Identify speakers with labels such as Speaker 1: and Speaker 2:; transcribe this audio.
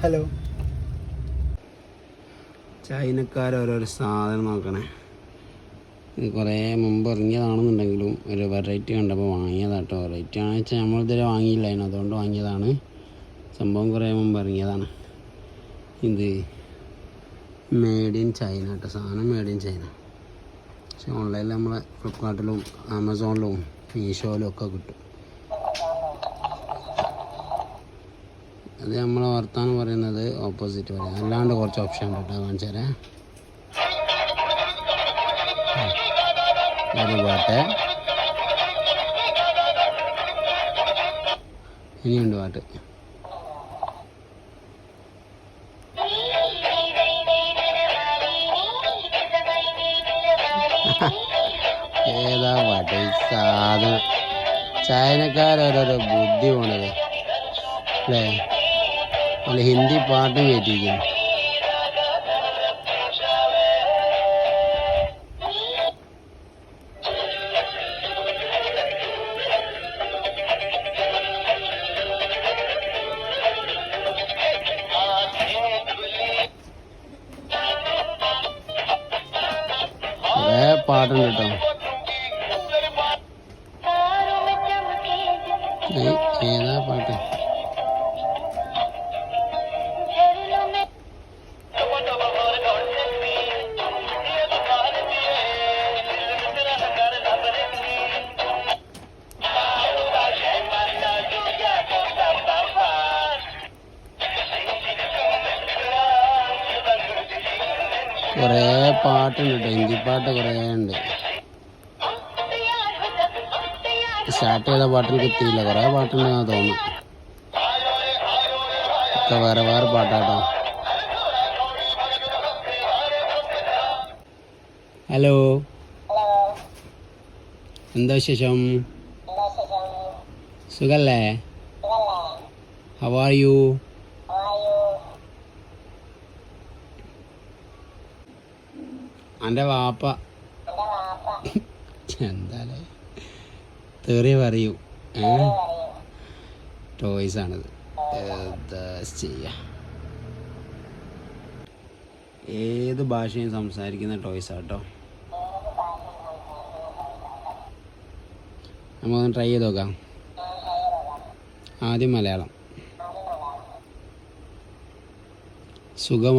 Speaker 1: Hello.
Speaker 2: ചൈനക്കാരോരോരോ സാധനം നോക്കണേ. കുറേ മുമ്പ് ഇറങ്ങിയതാണെന്നുണ്ടെങ്കിലും ഒരു വെറൈറ്റി കണ്ടപ്പോൾ വാങ്ങിയതാട്ടോ. വെറൈറ്റി ആണെന്ന് വെച്ചാൽ നമ്മളിതുവരെ വാങ്ങിയില്ലായിരുന്നു, അതുകൊണ്ട് വാങ്ങിയതാണ്. സംഭവം കുറേ മുമ്പ് ഇറങ്ങിയതാണ്. ഇത് മെയ്ഡ് ഇൻ ചൈന കേട്ടോ. സാധനം മെയ്ഡ് ഇൻ ചൈന. പക്ഷെ ഓൺലൈനിൽ നമ്മളെ ഫ്ലിപ്കാർട്ടിലും ആമസോണിലും മീഷോയിലും ഒക്കെ കിട്ടും. അത് നമ്മളെ വർത്താനം പറയുന്നത് ഓപ്പോസിറ്റ് പറയാം. അല്ലാണ്ട് കുറച്ച് ഓപ്ഷൻ ഉണ്ട് കേട്ടോ, കാണിച്ചു തരാം. ഒരു പാട്ട്, ഇനിയുണ്ട് പാട്ട്. ഏതാ പാട്ട്? സാധനം ചൈനക്കാരോരോരോ ബുദ്ധി പോണത് അല്ലേ? അല്ല, ഹിന്ദി പാട്ടും കയറ്റിയിരിക്കുന്നു. കുറേ പാട്ടുണ്ട് കേട്ടോ. ഏതാ പാട്ട്? കുറേ പാട്ടുണ്ട് കേട്ടോ, ഹിന്ദി പാട്ട് കുറേ ഉണ്ട്. സ്റ്റാർട്ട് ചെയ്ത പാട്ടിൽ കിട്ടിയില്ല, കുറേ പാട്ടുണ്ടെന്നാണ് തോന്നുന്നു. ഒക്കെ വേറെ വേറെ പാട്ടാട്ടോ. ഹലോ, എന്താ വിശേഷം? സുഖല്ലേ? How are you? എൻ്റെ വാപ്പ എന്താലേ തെറി പറയൂ. ടോയ്സാണിത്. എന്താ ചെയ്യാ, ഏത് ഭാഷയും സംസാരിക്കുന്ന ടോയ്സാട്ടോ. നമുക്കൊന്ന് ട്രൈ ചെയ്ത് നോക്കാം. ആദ്യം മലയാളം. സുഖം.